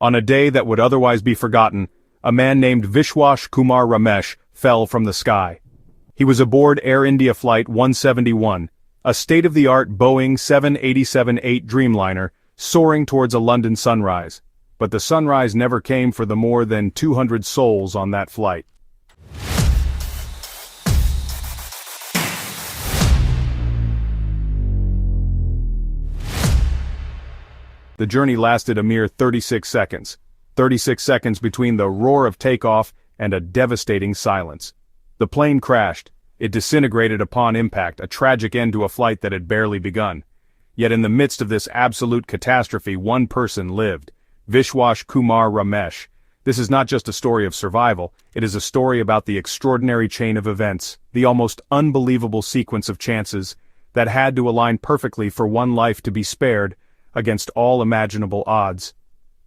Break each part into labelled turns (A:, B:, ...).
A: On a day that would otherwise be forgotten, a man named Vishwash Kumar Ramesh fell from the sky. He was aboard Air India Flight 171, a state-of-the-art Boeing 787-8 Dreamliner, soaring towards a London sunrise. But the sunrise never came for the more than 200 souls on that flight. The journey lasted a mere 36 seconds. 36 seconds between the roar of takeoff and a devastating silence. The plane crashed. It disintegrated upon impact, a tragic end to a flight that had barely begun. Yet in the midst of this absolute catastrophe, one person lived. Vishwash Kumar Ramesh. This is not just a story of survival, it is a story about the extraordinary chain of events, the almost unbelievable sequence of chances that had to align perfectly for one life to be spared, against all imaginable odds.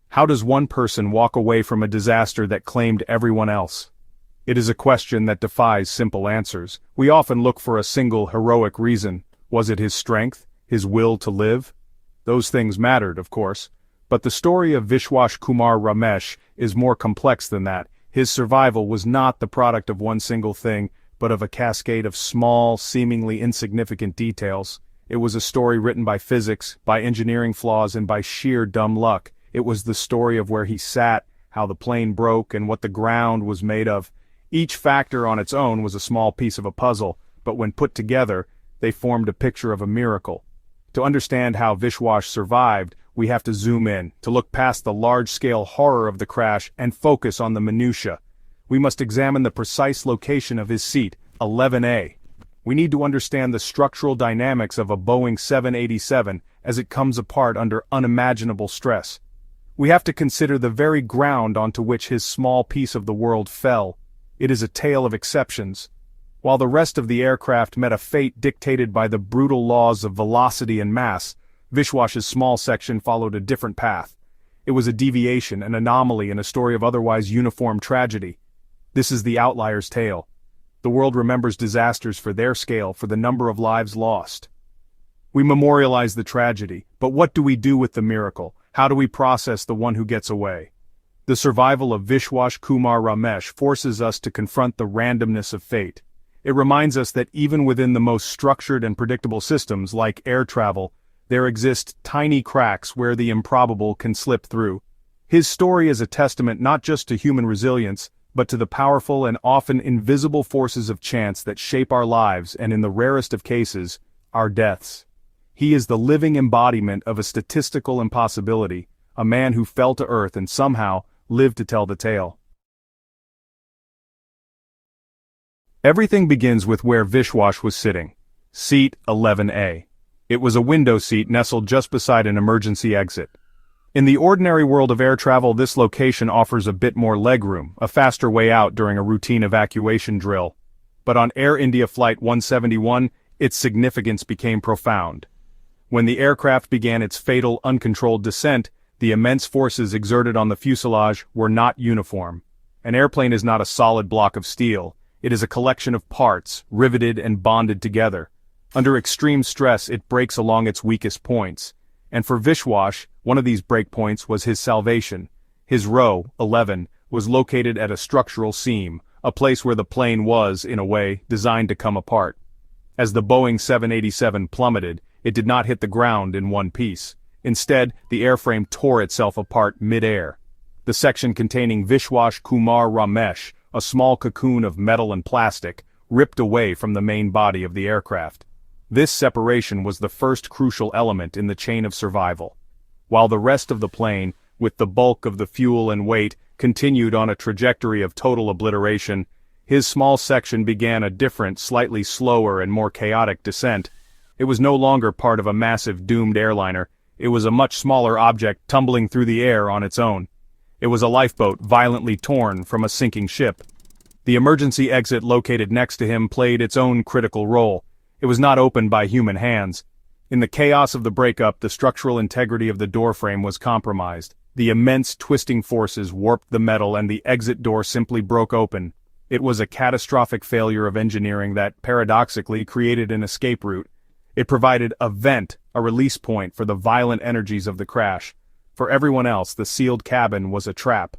A: How does one person walk away from a disaster that claimed everyone else? It is a question that defies simple answers. We often look for a single heroic reason. Was it his strength, his will to live? Those things mattered, of course. But the story of Vishwash Kumar Ramesh is more complex than that. His survival was not the product of one single thing, but of a cascade of small, seemingly insignificant details. It was a story written by physics, by engineering flaws, and by sheer dumb luck. It was the story of where he sat, how the plane broke, and what the ground was made of. Each factor on its own was a small piece of a puzzle, but when put together, they formed a picture of a miracle. To understand how Vishwash survived, we have to zoom in, to look past the large-scale horror of the crash and focus on the minutiae. We must examine the precise location of his seat, 11A. We need to understand the structural dynamics of a Boeing 787 as it comes apart under unimaginable stress. We have to consider the very ground onto which his small piece of the world fell. It is a tale of exceptions. While the rest of the aircraft met a fate dictated by the brutal laws of velocity and mass, Vishwash's small section followed a different path. It was a deviation, an anomaly in a story of otherwise uniform tragedy. This is the outlier's tale. The world remembers disasters for their scale, for the number of lives lost. We memorialize the tragedy, but what do we do with the miracle? How do we process the one who gets away? The survival of Vishwash Kumar Ramesh forces us to confront the randomness of fate. It reminds us that even within the most structured and predictable systems, like air travel, there exist tiny cracks where the improbable can slip through. His story is a testament not just to human resilience, but to the powerful and often invisible forces of chance that shape our lives and, in the rarest of cases, our deaths. He is the living embodiment of a statistical impossibility, a man who fell to earth and somehow lived to tell the tale. Everything begins with where Vishwash was sitting. Seat 11A. It was a window seat nestled just beside an emergency exit. In the ordinary world of air travel, this location offers a bit more legroom, a faster way out during a routine evacuation drill. But on Air India Flight 171, its significance became profound. When the aircraft began its fatal, uncontrolled descent, the immense forces exerted on the fuselage were not uniform. An airplane is not a solid block of steel. It is a collection of parts, riveted and bonded together. Under extreme stress, it breaks along its weakest points. And for Vishwash, one of these breakpoints was his salvation. His row, 11, was located at a structural seam, a place where the plane was, in a way, designed to come apart. As the Boeing 787 plummeted, it did not hit the ground in one piece. Instead, the airframe tore itself apart mid-air. The section containing Vishwash Kumar Ramesh, a small cocoon of metal and plastic, ripped away from the main body of the aircraft. This separation was the first crucial element in the chain of survival. While the rest of the plane, with the bulk of the fuel and weight, continued on a trajectory of total obliteration, his small section began a different, slightly slower and more chaotic descent. It was no longer part of a massive doomed airliner. It was a much smaller object tumbling through the air on its own. It was a lifeboat violently torn from a sinking ship. The emergency exit located next to him played its own critical role. It was not opened by human hands. In the chaos of the breakup, the structural integrity of the doorframe was compromised. The immense twisting forces warped the metal and the exit door simply broke open. It was a catastrophic failure of engineering that, paradoxically, created an escape route. It provided a vent, a release point for the violent energies of the crash. For everyone else, the sealed cabin was a trap.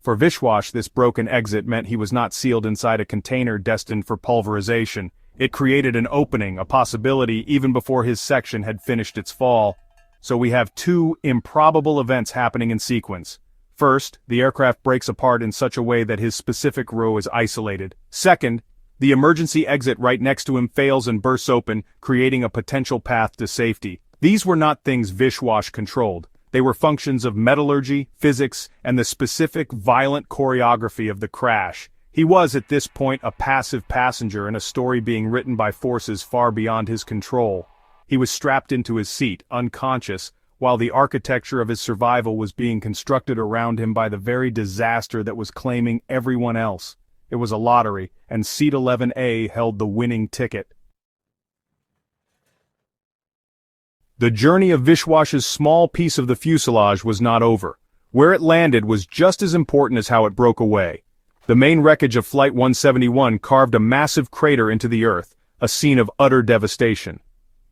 A: For Vishwash, this broken exit meant he was not sealed inside a container destined for pulverization. It created an opening, a possibility, even before his section had finished its fall. So we have two improbable events happening in sequence. First, the aircraft breaks apart in such a way that his specific row is isolated. Second, the emergency exit right next to him fails and bursts open, creating a potential path to safety. These were not things Vishwash controlled. They were functions of metallurgy, physics, and the specific violent choreography of the crash. He was, at this point, a passive passenger in a story being written by forces far beyond his control. He was strapped into his seat, unconscious, while the architecture of his survival was being constructed around him by the very disaster that was claiming everyone else. It was a lottery, and Seat 11A held the winning ticket. The journey of Vishwash's small piece of the fuselage was not over. Where it landed was just as important as how it broke away. The main wreckage of Flight 171 carved a massive crater into the earth, a scene of utter devastation.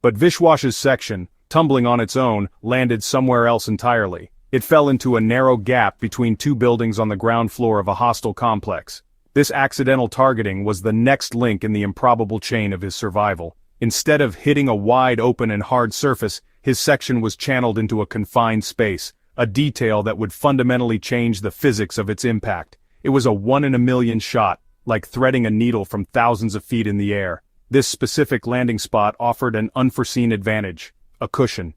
A: But Vishwash's section, tumbling on its own, landed somewhere else entirely. It fell into a narrow gap between two buildings on the ground floor of a hostile complex. This accidental targeting was the next link in the improbable chain of his survival. Instead of hitting a wide open and hard surface, his section was channeled into a confined space, a detail that would fundamentally change the physics of its impact. It was a 1-in-a-million shot, like threading a needle from thousands of feet in the air. This specific landing spot offered an unforeseen advantage, a cushion.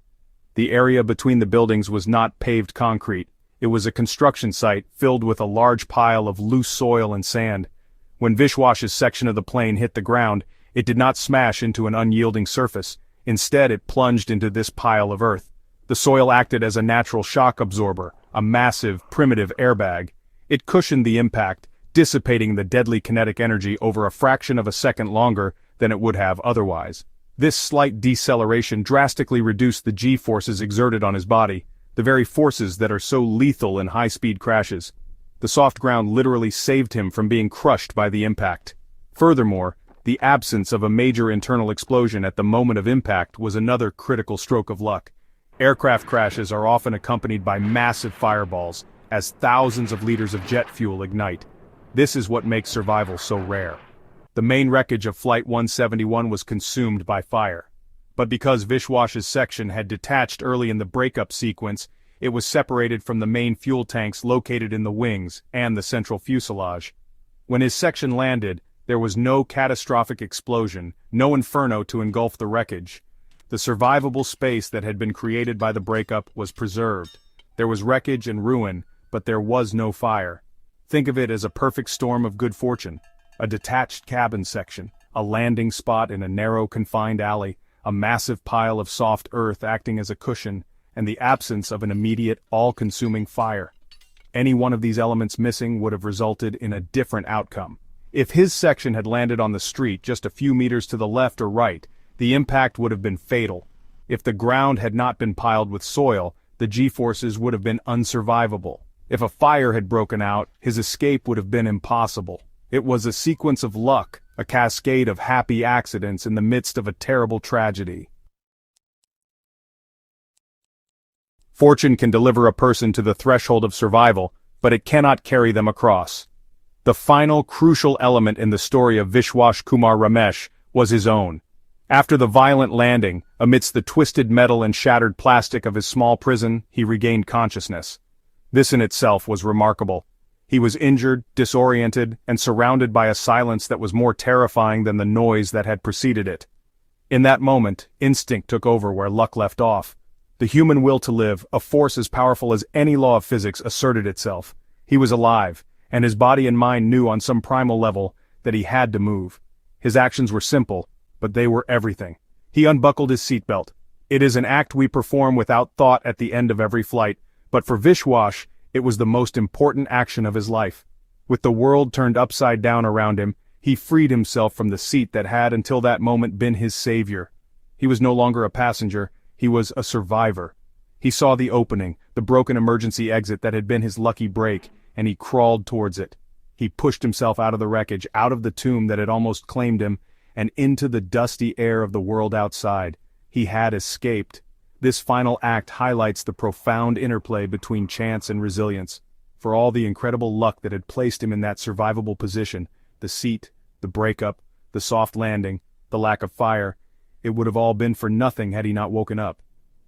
A: The area between the buildings was not paved concrete. It was a construction site filled with a large pile of loose soil and sand. When Vishwash's section of the plane hit the ground, it did not smash into an unyielding surface. Instead, it plunged into this pile of earth. The soil acted as a natural shock absorber, a massive, primitive airbag. It cushioned the impact, dissipating the deadly kinetic energy over a fraction of a second longer than it would have otherwise. This slight deceleration drastically reduced the G-forces exerted on his body, the very forces that are so lethal in high-speed crashes. The soft ground literally saved him from being crushed by the impact. Furthermore, the absence of a major internal explosion at the moment of impact was another critical stroke of luck. Aircraft crashes are often accompanied by massive fireballs, as thousands of liters of jet fuel ignite. This is what makes survival so rare. The main wreckage of Flight 171 was consumed by fire. But because Vishwash's section had detached early in the breakup sequence, it was separated from the main fuel tanks located in the wings and the central fuselage. When his section landed, there was no catastrophic explosion, no inferno to engulf the wreckage. The survivable space that had been created by the breakup was preserved. There was wreckage and ruin, but there was no fire. Think of it as a perfect storm of good fortune. A detached cabin section, a landing spot in a narrow confined alley, a massive pile of soft earth acting as a cushion, and the absence of an immediate, all-consuming fire. Any one of these elements missing would have resulted in a different outcome. If his section had landed on the street just a few meters to the left or right, the impact would have been fatal. If the ground had not been piled with soil, the G-forces would have been unsurvivable. If a fire had broken out, his escape would have been impossible. It was a sequence of luck, a cascade of happy accidents in the midst of a terrible tragedy. Fortune can deliver a person to the threshold of survival, but it cannot carry them across. The final crucial element in the story of Vishwash Kumar Ramesh was his own. After the violent landing, amidst the twisted metal and shattered plastic of his small prison, he regained consciousness. This in itself was remarkable. He was injured, disoriented, and surrounded by a silence that was more terrifying than the noise that had preceded it. In that moment, instinct took over where luck left off. The human will to live, a force as powerful as any law of physics, asserted itself. He was alive, and his body and mind knew on some primal level that he had to move. His actions were simple, but they were everything. He unbuckled his seatbelt. It is an act we perform without thought at the end of every flight, but for Vishwash, it was the most important action of his life. With the world turned upside down around him, he freed himself from the seat that had until that moment been his savior. He was no longer a passenger, he was a survivor. He saw the opening, the broken emergency exit that had been his lucky break, and he crawled towards it. He pushed himself out of the wreckage, out of the tomb that had almost claimed him, and into the dusty air of the world outside. He had escaped. This final act highlights the profound interplay between chance and resilience. For all the incredible luck that had placed him in that survivable position, the seat, the breakup, the soft landing, the lack of fire, it would have all been for nothing had he not woken up.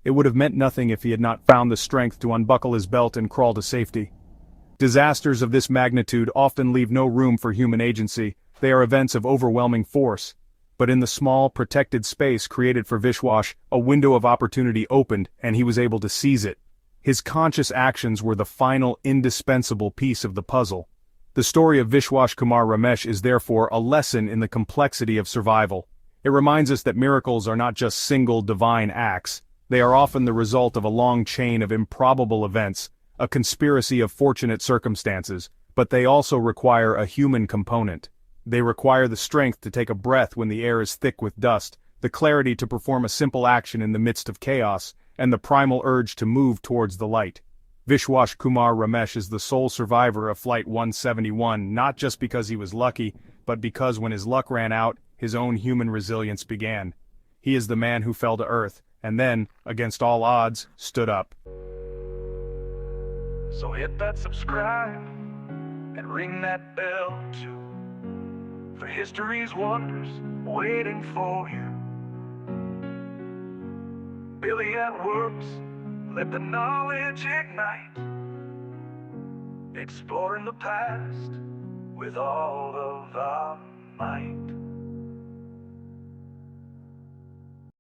A: It would have meant nothing if he had not found the strength to unbuckle his belt and crawl to safety. Disasters of this magnitude often leave no room for human agency. They are events of overwhelming force. But in the small, protected space created for Vishwash, a window of opportunity opened, and he was able to seize it. His conscious actions were the final, indispensable piece of the puzzle. The story of Vishwash Kumar Ramesh is therefore a lesson in the complexity of survival. It reminds us that miracles are not just single divine acts. They are often the result of a long chain of improbable events, a conspiracy of fortunate circumstances, but they also require a human component. They require the strength to take a breath when the air is thick with dust, the clarity to perform a simple action in the midst of chaos, and the primal urge to move towards the light. Vishwash Kumar Ramesh is the sole survivor of Flight 171 not just because he was lucky, but because when his luck ran out, his own human resilience began. He is the man who fell to earth, and then, against all odds, stood up.
B: So hit that subscribe and ring that bell too, for history's wonders waiting for you. Billy at Works, let the knowledge ignite, exploring the past with all of our might.